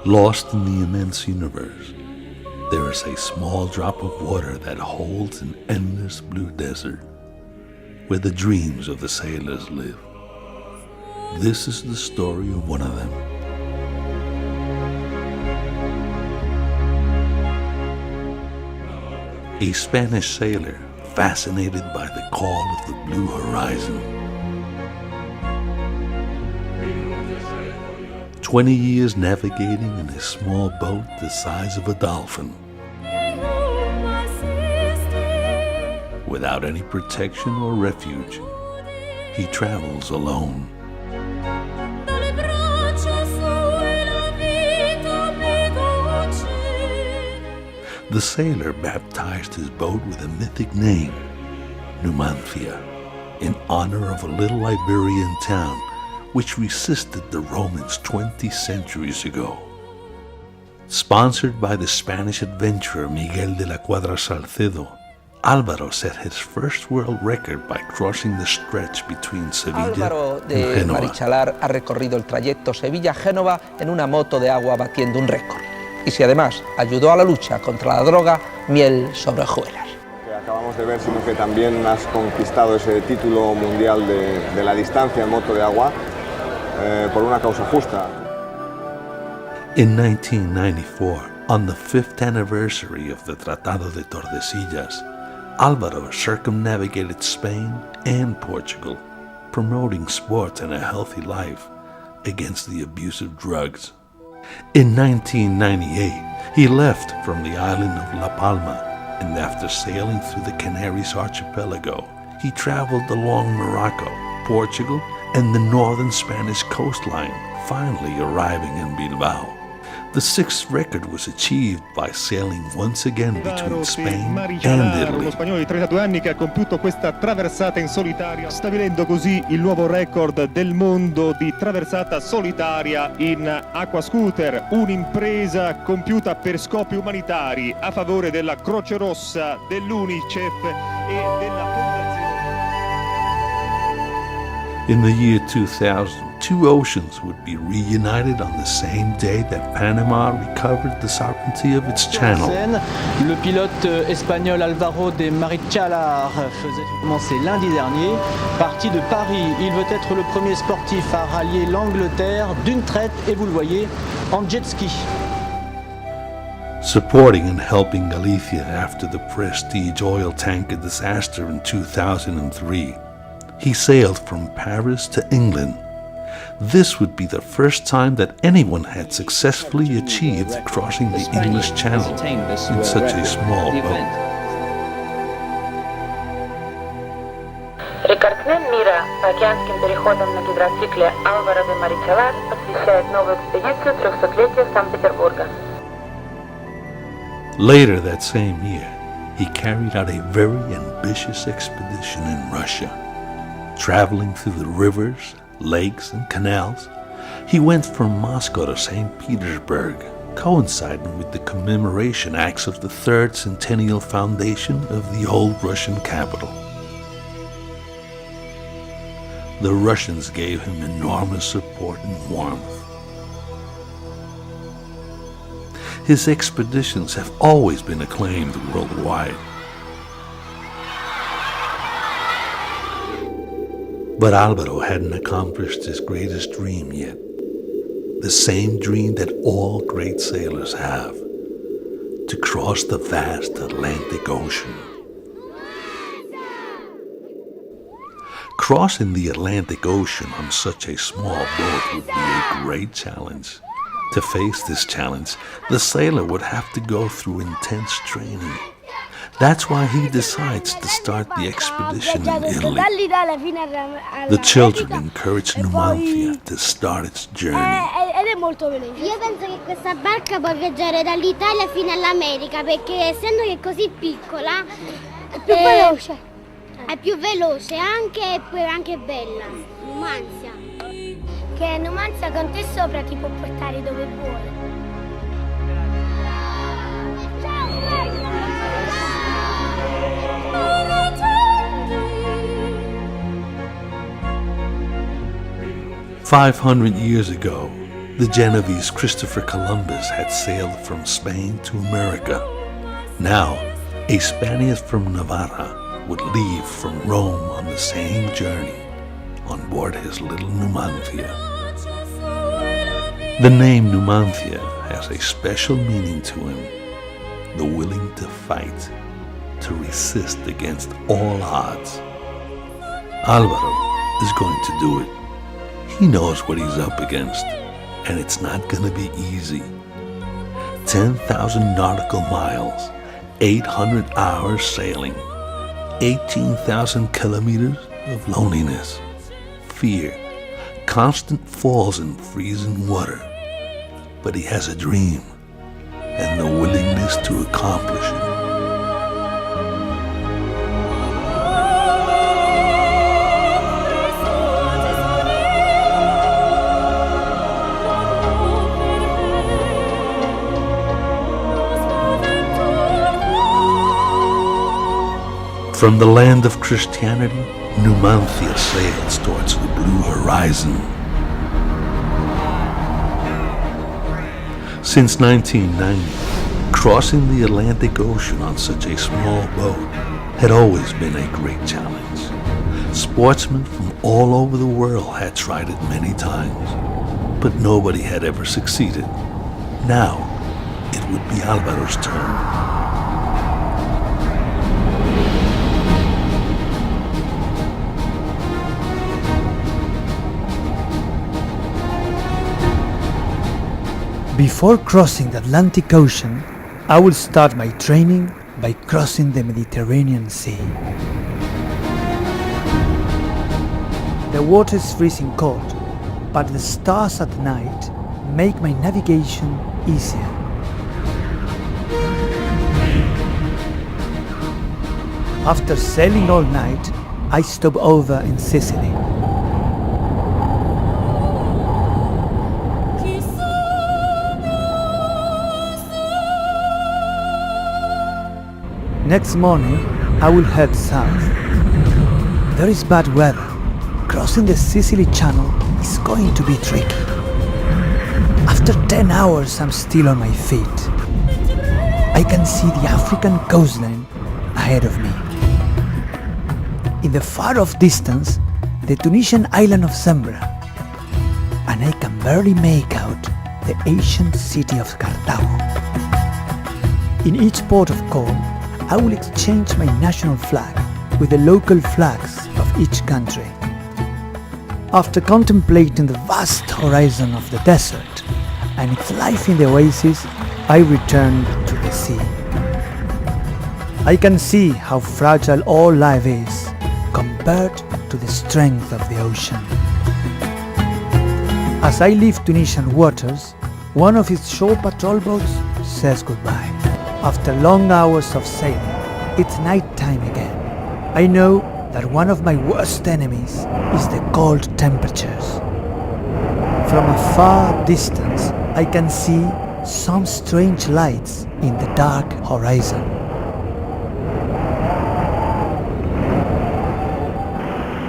Lost in the immense universe, there is a small drop of water that holds an endless blue desert, where the dreams of the sailors live. This is the story of one of them. A Spanish sailor fascinated by the call of the blue horizon. 20 years navigating in a small boat the size of a dolphin. Without any protection or refuge, he travels alone. The sailor baptized his boat with a mythic name, Numancia, in honor of a little Iberian town which resisted the Romans 20 centuries ago. Sponsored by the Spanish adventurer Miguel de la Cuadra Salcedo, Álvaro set his first world record by crossing the stretch between Sevilla Álvaro and de Génova. Marichalar ha recorrido el trayecto Sevilla-Génova en una moto de agua batiendo un récord. Y si además ayudó a la lucha contra la droga, miel sobre hojuelas. Acabamos de ver, sino que también has conquistado ese título mundial de la distancia en moto de agua por una causa justa. In 1994, on the 5th anniversary of the Tratado de Tordesillas, Álvaro circumnavigated Spain and Portugal, promoting sports and a healthy life against the abuse of drugs. In 1998, he left from the island of La Palma, and after sailing through the Canaries archipelago, he traveled along Morocco, Portugal, and the northern Spanish coastline, finally arriving in Bilbao. The sixth record was achieved by sailing once again between Spain and Italy. Uno spagnolo di 32 anni che ha compiuto questa traversata in solitaria, stabilendo così il nuovo record del mondo di traversata solitaria in acquascooter, un'impresa compiuta per scopi umanitari a favore della Croce Rossa, dell'UNICEF e della Fondazione. In the year 2000, two oceans would be reunited on the same day that Panama recovered the sovereignty of its channel. Le pilote espagnol Álvaro de Marichalar faisait commencer lundi dernier. Parti de Paris, il veut être le premier sportif à rallier l'Angleterre d'une traite, et vous le voyez, en jet ski. Supporting and helping Galicia after the Prestige oil tanker disaster in 2003, he sailed from Paris to England. This would be the first time that anyone had successfully achieved crossing the English Channel in such a small boat. Рекордсмен мира по океанским переходам на гидроцикле Álvaro de Marichalar посвящает новую экспедицию 300-летию Санкт-Петербурга. Later that same year, he carried out a very ambitious expedition in Russia. Traveling through the rivers, lakes, and canals, he went from Moscow to St. Petersburg, coinciding with the commemoration acts of the third centennial foundation of the old Russian capital. The Russians gave him enormous support and warmth. His expeditions have always been acclaimed worldwide. But Álvaro hadn't accomplished his greatest dream yet. The same dream that all great sailors have: to cross the vast Atlantic Ocean. Crossing the Atlantic Ocean on such a small boat would be a great challenge. To face this challenge, the sailor would have to go through intense training. That's why he decides to start the expedition in Italy. The children encourage Numancia to start its journey. Io penso che questa barca può viaggiare dall'Italia fino all'America, perché essendo che è così piccola è più veloce. È più veloce anche e poi anche bella. Numancia. Che Numancia con te sopra ti può portare dove vuole. 500 years ago, the Genovese Christopher Columbus had sailed from Spain to America. Now, a Spaniard from Navarra would leave from Rome on the same journey on board his little Numancia. The name Numancia has a special meaning to him, the willing to fight, to resist against all odds. Álvaro is going to do it. He knows what he's up against, and it's not going to be easy. 10,000 nautical miles, 800 hours sailing, 18,000 kilometers of loneliness, fear, constant falls in freezing water. But he has a dream and the willingness to accomplish it. From the land of Christianity, Numancia sails towards the blue horizon. Since 1990, crossing the Atlantic Ocean on such a small boat had always been a great challenge. Sportsmen from all over the world had tried it many times, but nobody had ever succeeded. Now, it would be Álvaro's turn. Before crossing the Atlantic Ocean, I will start my training by crossing the Mediterranean Sea. The water is freezing cold, but the stars at night make my navigation easier. After sailing all night, I stop over in Sicily. Next morning, I will head south. There is bad weather. Crossing the Sicily Channel is going to be tricky. After 10 hours, I'm still on my feet. I can see the African coastline ahead of me. In the far-off distance, the Tunisian island of Zambra, and I can barely make out the ancient city of Cartago. In each port of call, I will exchange my national flag with the local flags of each country. After contemplating the vast horizon of the desert and its life in the oasis, I returned to the sea. I can see how fragile all life is compared to the strength of the ocean. As I leave Tunisian waters, one of its shore patrol boats says goodbye. After long hours of sailing, it's night time again. I know that one of my worst enemies is the cold temperatures. From a far distance, I can see some strange lights in the dark horizon.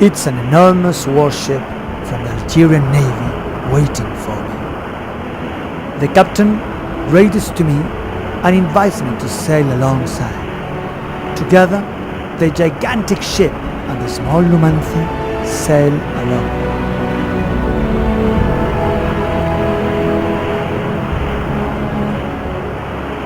It's an enormous warship from the Algerian Navy waiting for me. The captain raises to me and invites me to sail alongside. Together, the gigantic ship and the small Numancia sail along.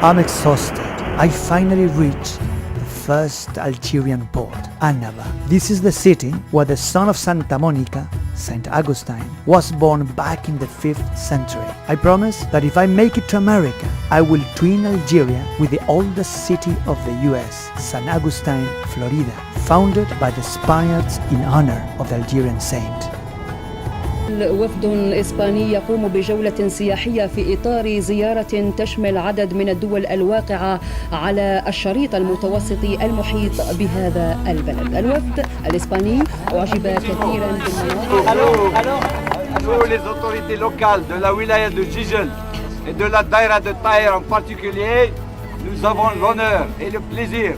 I'm exhausted. I finally reach the first Algerian port, Annaba. This is the city where the son of Santa Monica, Saint Augustine, was born back in the 5th century. I promise that if I make it to America, I will twin Algeria with the oldest city of the US, San Agustin, Florida, founded by the Spaniards in honor of the Algerian saint. وفد إسباني يقوم بجولة سياحية في إطار زيارة تشمل عدد من الدول الواقعة على الشريط المتوسطي المحيط بهذا البلد. الوفد الإسباني أعجب كثيرا بالمناطق. Nous, les autorités locales de la wilaya de Jijel et de la daïra de Taïr en particulier, nous avons l'honneur et le plaisir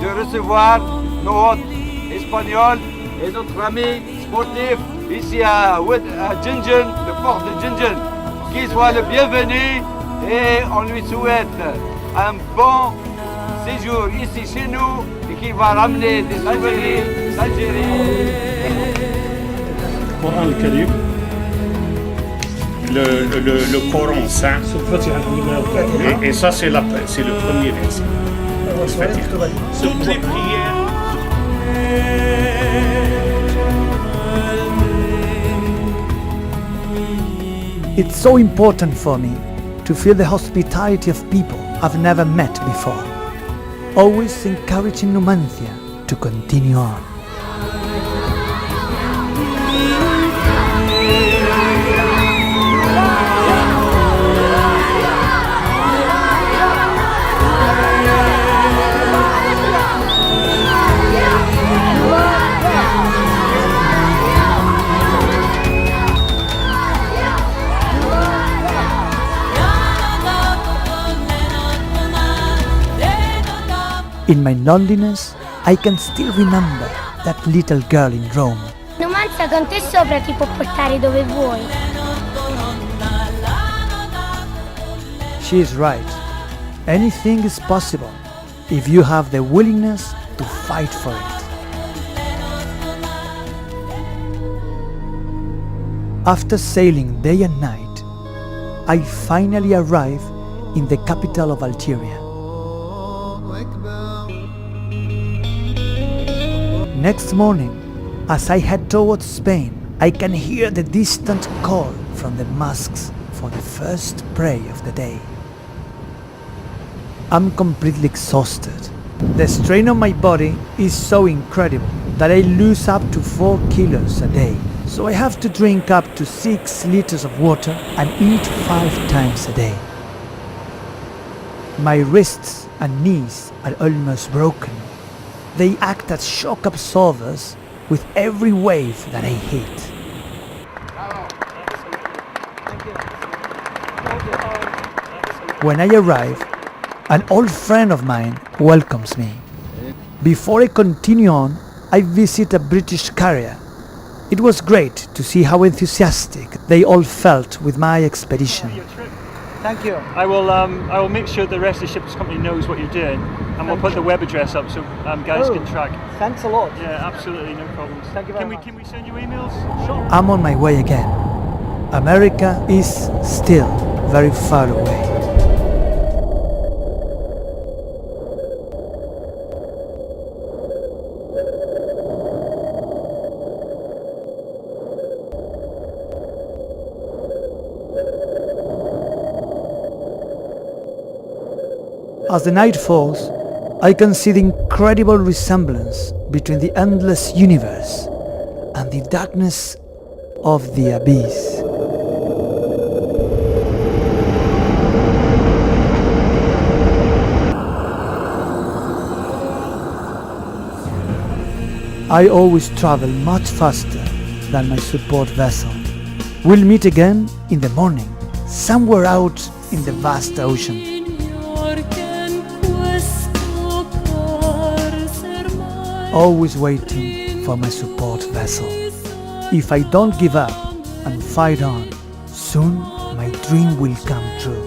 de recevoir nos hôtes espagnols et notre ami sportif ici à Jinjin, le port de Jinjin, qu'il soit le bienvenu et on lui souhaite un bon séjour ici chez nous et qu'il va ramener des souvenirs d'Algérie. Coran Karim, le Coran saint, et ça c'est le premier verset. Toutes les prières. It's so important for me to feel the hospitality of people I've never met before, always encouraging Numancia to continue on. In my loneliness, I can still remember that little girl in Rome. Numancia con te sopra ti può portare dove vuoi. She is right. Anything is possible if you have the willingness to fight for it. After sailing day and night, I finally arrive in the capital of Algeria. Next morning, as I head towards Spain, I can hear the distant call from the mosques for the first prayer of the day. I'm completely exhausted. The strain on my body is so incredible that I lose up to 4 kilos a day. So I have to drink up to 6 liters of water and eat 5 times a day. My wrists and knees are almost broken. They act as shock absorbers with every wave that I hit. When I arrive, an old friend of mine welcomes me. Before I continue on, I visit a British carrier. It was great to see how enthusiastic they all felt with my expedition. Thank you. I will make sure the rest of the ship's company knows what you're doing, and we'll put the web address up so guys can track. Thanks a lot. Yeah, absolutely, no problems. Thank you very much. Can we send you emails? Sure. I'm on my way again. America is still very far away. As the night falls, I can see the incredible resemblance between the endless universe and the darkness of the abyss. I always travel much faster than my support vessel. We'll meet again in the morning, somewhere out in the vast ocean. Always waiting for my support vessel. If I don't give up and fight on, soon my dream will come true.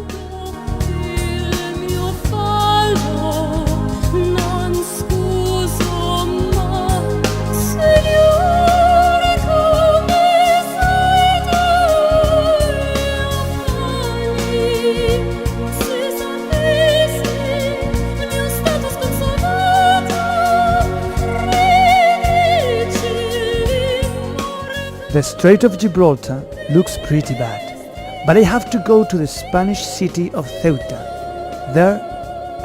The Strait of Gibraltar looks pretty bad, but I have to go to the Spanish city of Ceuta. There,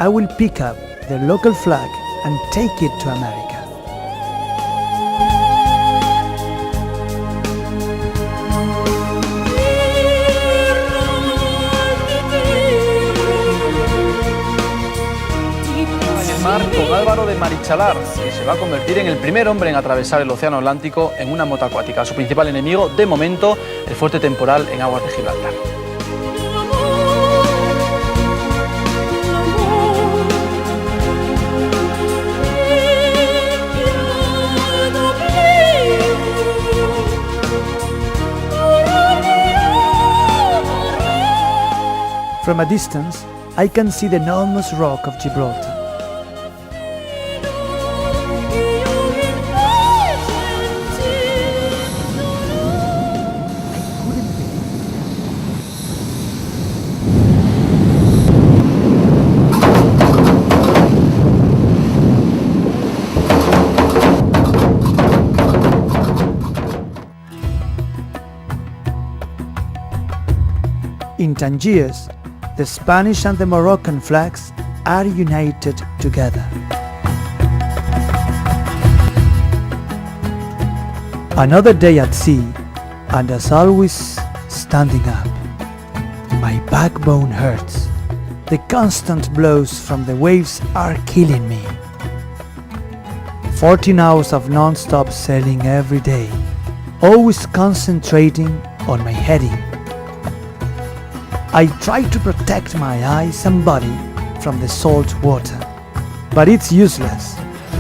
I will pick up the local flag and take it to America. Con Álvaro de Marichalar, que se va a convertir en el primer hombre en atravesar el Océano Atlántico en una moto acuática. Su principal enemigo, de momento, el fuerte temporal en aguas de Gibraltar. From a distance, I can see the enormous rock of Gibraltar. In Tangiers, the Spanish and the Moroccan flags are united together. Another day at sea, and as always, standing up. My backbone hurts. The constant blows from the waves are killing me. 14 hours of non-stop sailing every day, always concentrating on my heading. I try to protect my eyes and body from the salt water, but it's useless.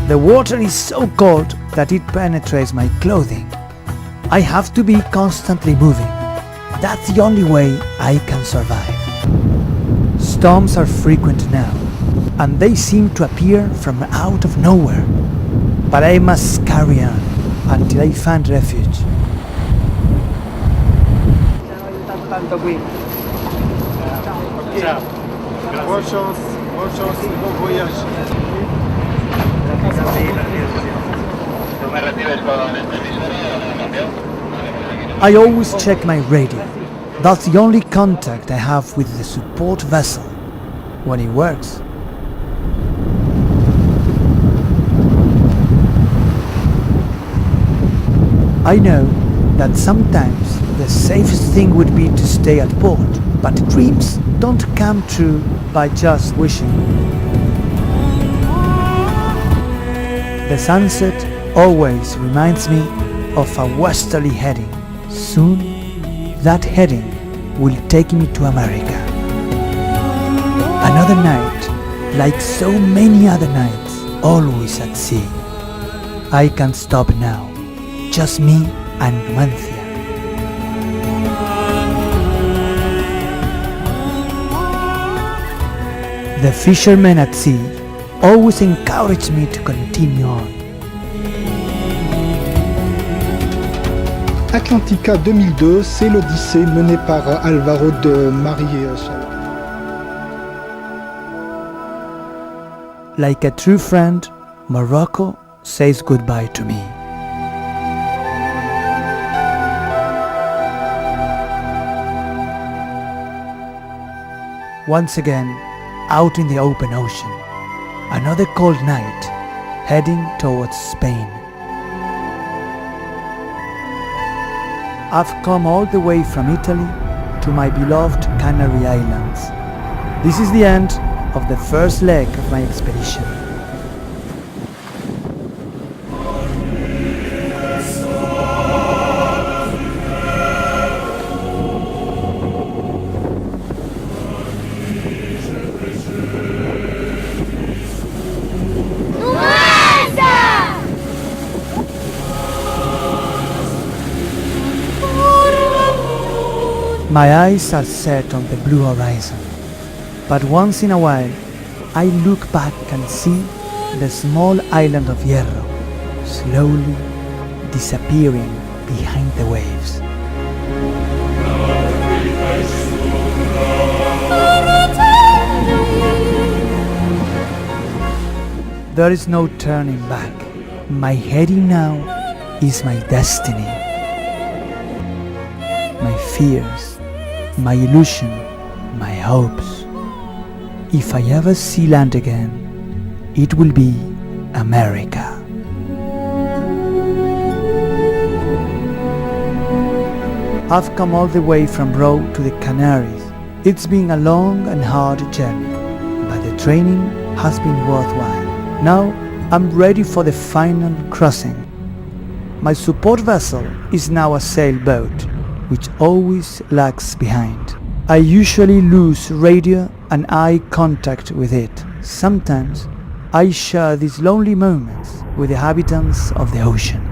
The water is so cold that it penetrates my clothing. I have to be constantly moving. That's the only way I can survive. Storms are frequent now, and they seem to appear from out of nowhere. But I must carry on until I find refuge. Ciao. Bonne chance, bon voyage. I always check my radio. That's the only contact I have with the support vessel when it works. I know that sometimes the safest thing would be to stay at port, but dreams don't come true by just wishing. The sunset always reminds me of a westerly heading. Soon, that heading will take me to America. Another night, like so many other nights, always at sea. I can't stop now, just me and Numancia. The fishermen at sea always encourage me to continue on. Atlantica 2002, c'est l'Odyssée menée par Álvaro de Marichalar. Like a true friend, Morocco says goodbye to me. Once again, out in the open ocean, another cold night, heading towards Spain. I've come all the way from Italy to my beloved Canary Islands. This is the end of the first leg of my expedition. My eyes are set on the blue horizon, but once in a while I look back and see the small island of Hierro slowly disappearing behind the waves. There is no turning back. My heading now is my destiny. My fears, my illusion, my hopes. If I ever see land again, it will be America. I've come all the way from Rome to the Canaries. It's been a long and hard journey, but the training has been worthwhile. Now I'm ready for the final crossing. My support vessel is now a sailboat, which always lags behind. I usually lose radio and eye contact with it. Sometimes I share these lonely moments with the inhabitants of the ocean.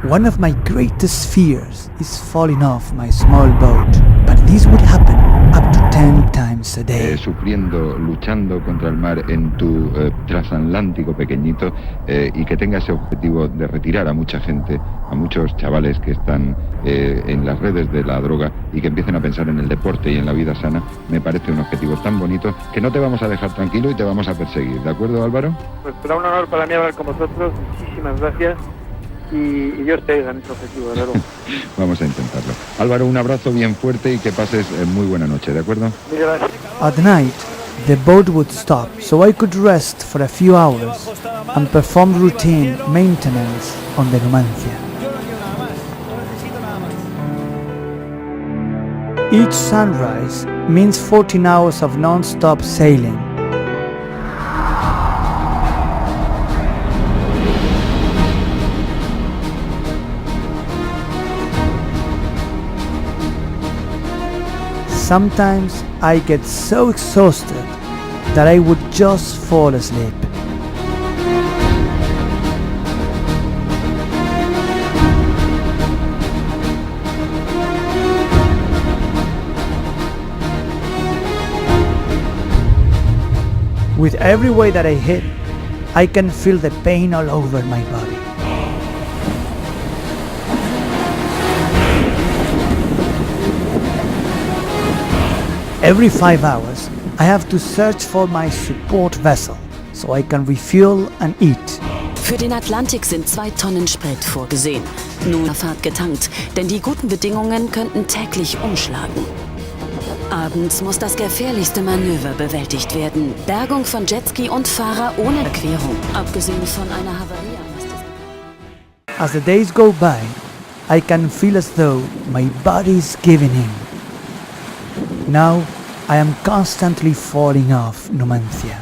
One of my greatest fears is falling off my small boat. but this would happen up to 10 times a day. Sufriendo, luchando contra el mar en tu transatlántico pequeñito y que tenga ese objetivo de retirar a mucha gente, a muchos chavales que están en las redes de la droga y que empiecen a pensar en el deporte y en la vida sana, me parece un objetivo tan bonito que no te vamos a dejar tranquilo y te vamos a perseguir. ¿De acuerdo, Álvaro? Pues será un honor para mí hablar con vosotros. Muchísimas gracias. Y Dios te oiga en ese objetivo, de verdad. Vamos a intentarlo. Álvaro, un abrazo bien fuerte y que pases muy buena noche, ¿de acuerdo? At night, the boat would stop so I could rest for a few hours and perform routine maintenance on the Numancia. Each sunrise means 14 hours of non-stop sailing. Sometimes I get so exhausted that I would just fall asleep. With every wave that I hit, I can feel the pain all over my body. Every 5 hours, I have to search for my support vessel so I can refuel and eat. Für den Atlantik sind 2 Tonnen Sprit vorgesehen. Nun Fahrt getankt, denn die guten Bedingungen könnten täglich umschlagen. Abends muss das gefährlichste Manöver bewältigt werden. Bergung von Jetski und Fahrer ohne Erklärung. Abgesehen von einer Havarie. As the days go by, I can feel as though my body is giving in. Now, I am constantly falling off Numancia.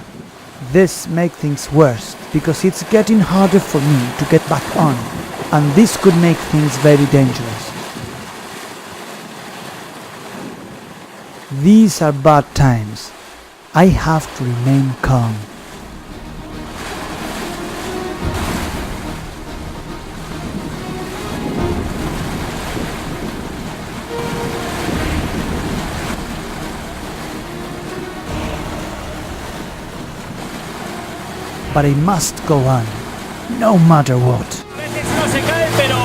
This makes things worse because it's getting harder for me to get back on, and this could make things very dangerous. These are bad times. I have to remain calm. But I must go on, no matter what. No se cae, pero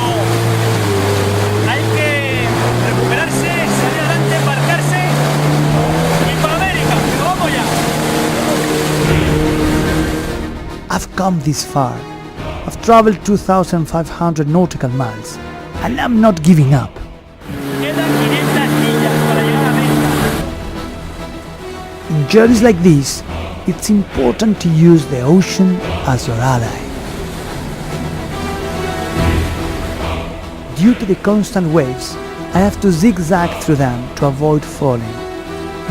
hay que recuperarse, salir adelante, embarcarse y para América. ¡Vamos ya! I've come this far. I've traveled 2,500 nautical miles, and I'm not giving up. Quedan 500 millas para llegar a América. In journeys like this, it's important to use the ocean as your ally. Due to the constant waves, I have to zigzag through them to avoid falling.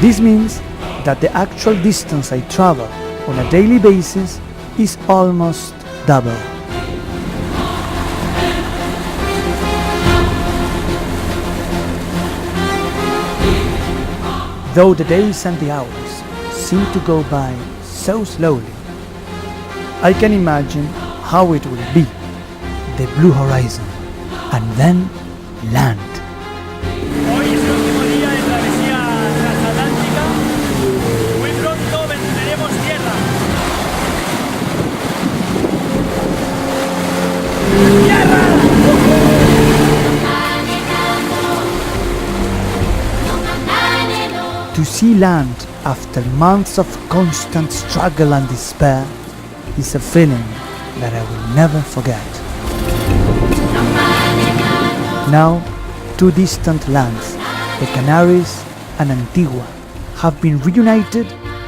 This means that the actual distance I travel on a daily basis is almost double. Though the days and the hours seem to go by so slowly, I can imagine how it will be, the blue horizon, and then land. Hoy es el último día de travesía transatlántica. Muy pronto vendremos tierra. To see land after months of constant struggle and despair is a feeling that I will never forget. Now, 2 distant lands, the Canaries and Antigua, have been reunited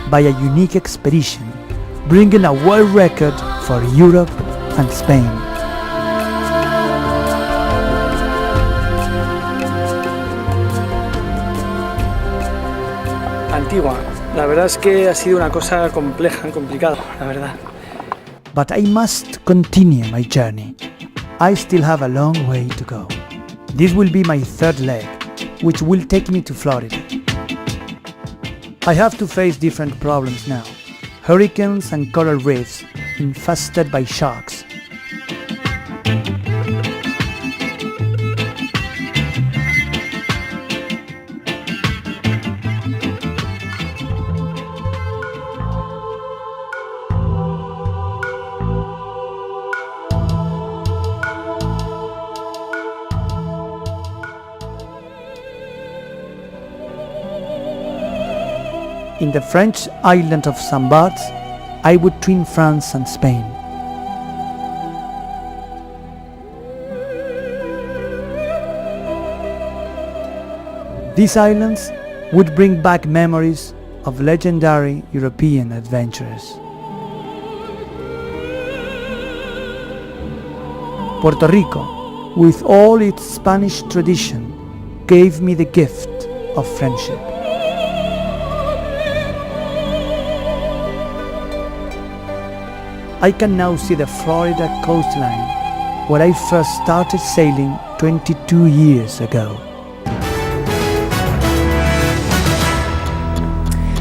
by a unique expedition, bringing a world record for Europe and Spain. Antigua, la verdad es que ha sido una cosa compleja, complicada, la verdad. But I must continue my journey. I still have a long way to go. This will be my 3rd leg, which will take me to Florida. I have to face different problems now. Hurricanes and coral reefs infested by sharks. in the French island of Saint Barth, I would twin France and Spain. These islands would bring back memories of legendary European adventurers. Puerto Rico, with all its Spanish tradition, gave me the gift of friendship. I can now see the Florida coastline where I first started sailing 22 years ago.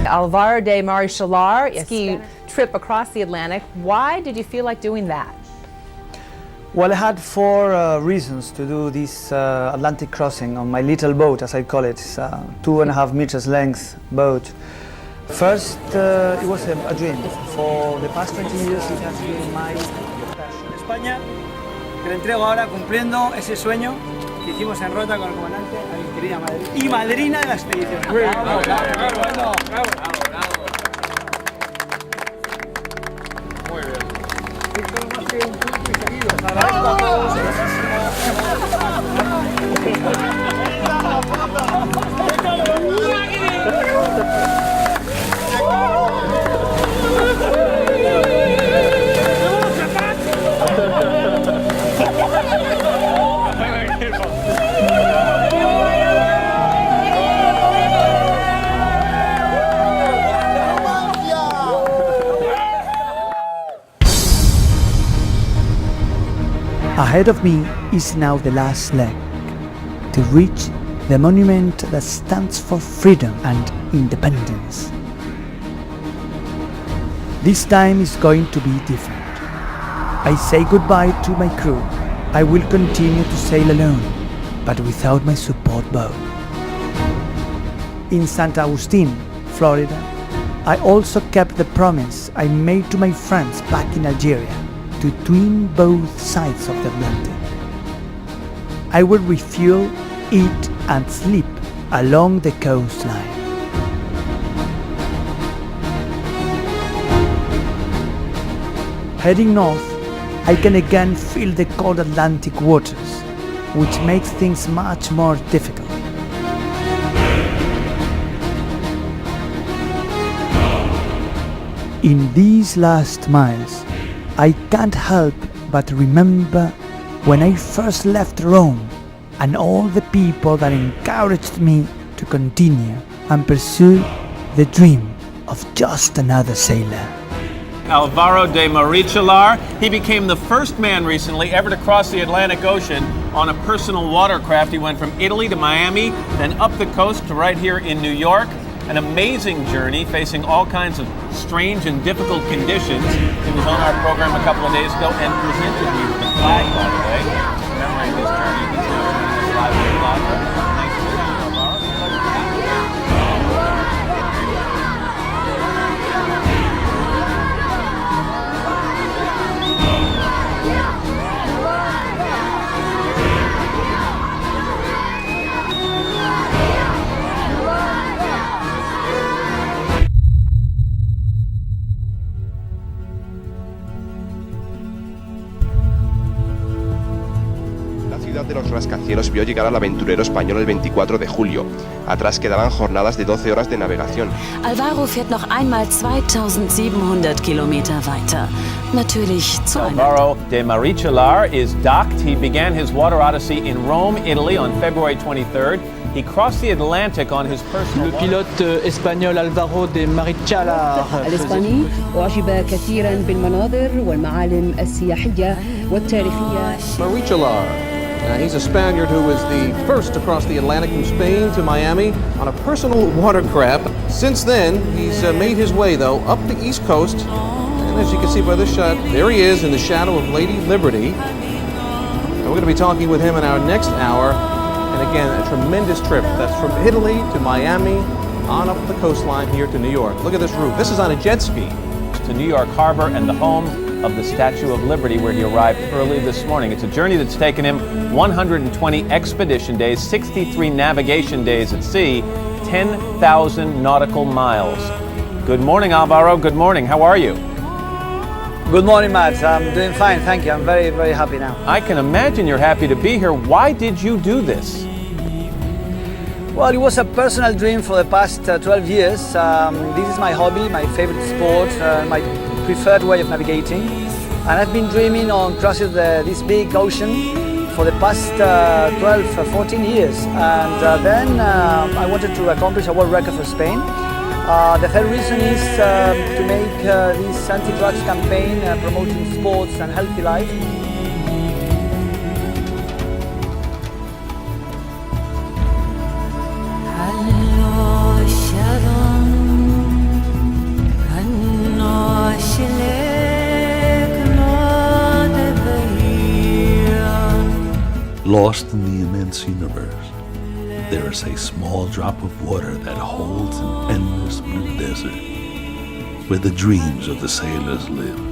Álvaro de Marichalar, ski trip across the Atlantic. Why did you feel like doing that? Well, I had four reasons to do this Atlantic crossing on my little boat, as I call it. It's a 2.5 meters length boat. First, it was a dream. For the past 20 years, it has been my passion. España, que le entrego ahora cumpliendo ese sueño que hicimos en Rota con el comandante a mi querida madre y madrina de la expedición. ¡Bravo, bravo, bravo! Muy bien. Esto no más que un punto y seguido. Agradezco a todos. Ahead of me is now the last leg, to reach the monument that stands for freedom and independence. This time is going to be different. I say goodbye to my crew. I will continue to sail alone, but without my support boat. In St. Augustine, Florida, I also kept the promise I made to my friends back in Algeria to twin both sides of the Atlantic. I will refuel, eat and sleep along the coastline. Heading north, I can again feel the cold Atlantic waters, which makes things much more difficult. In these last miles, I can't help but remember when I first left Rome and all the people that encouraged me to continue and pursue the dream of just another sailor. Álvaro de Marichalar. He became the first man recently ever to cross the Atlantic Ocean on a personal watercraft. He went from Italy to Miami, then up the coast to right here in New York. An amazing journey facing all kinds of strange and difficult conditions. He was on our program a couple of days ago and presented me with a flag, by the way, commemorating his journey. He's now joining us live with Álvaro. Thanks for being here, Álvaro. De los rascacielos vio llegar al aventurero español el 24 de julio. Atrás quedaban jornadas de 12 horas de navegación. Álvaro fährt noch einmal 2700 Kilometer weiter. Natürlich zu einem. Álvaro de Marichalar is docked. He began his water odyssey in Rome, Italy on February 23rd. He crossed the Atlantic on his personal. Le pilote espagnol Álvaro de Marichalar. الإسباني أعجب كثيرا بالمناظر والمعالم السياحية والتاريخية. Marichalar. He's a Spaniard who was the first to cross the Atlantic from Spain to Miami on a personal watercraft. Since then, he's made his way, though, up the East Coast. And as you can see by this shot, there he is in the shadow of Lady Liberty. And we're going to be talking with him in our next hour. And again, a tremendous trip. That's from Italy to Miami, on up the coastline here to New York. Look at this route. This is on a jet ski. To New York Harbor and the home of the Statue of Liberty, where he arrived early this morning. It's a journey that's taken him 120 expedition days, 63 navigation days at sea, 10,000 nautical miles. Good morning, Álvaro. Good morning. How are you? Good morning, Matt. I'm doing fine, thank you. I'm very, very happy now. I can imagine you're happy to be here. Why did you do this? Well, it was a personal dream for the past 12 years. This is my hobby, my favorite sport, my preferred way of navigating. And I've been dreaming on crossing this big ocean for the past 14 years. And then I wanted to accomplish a world record for Spain. The third reason is to make this anti-drugs campaign promoting sports and healthy life. Lost in the immense universe, there is a small drop of water that holds an endless blue desert where the dreams of the sailors live.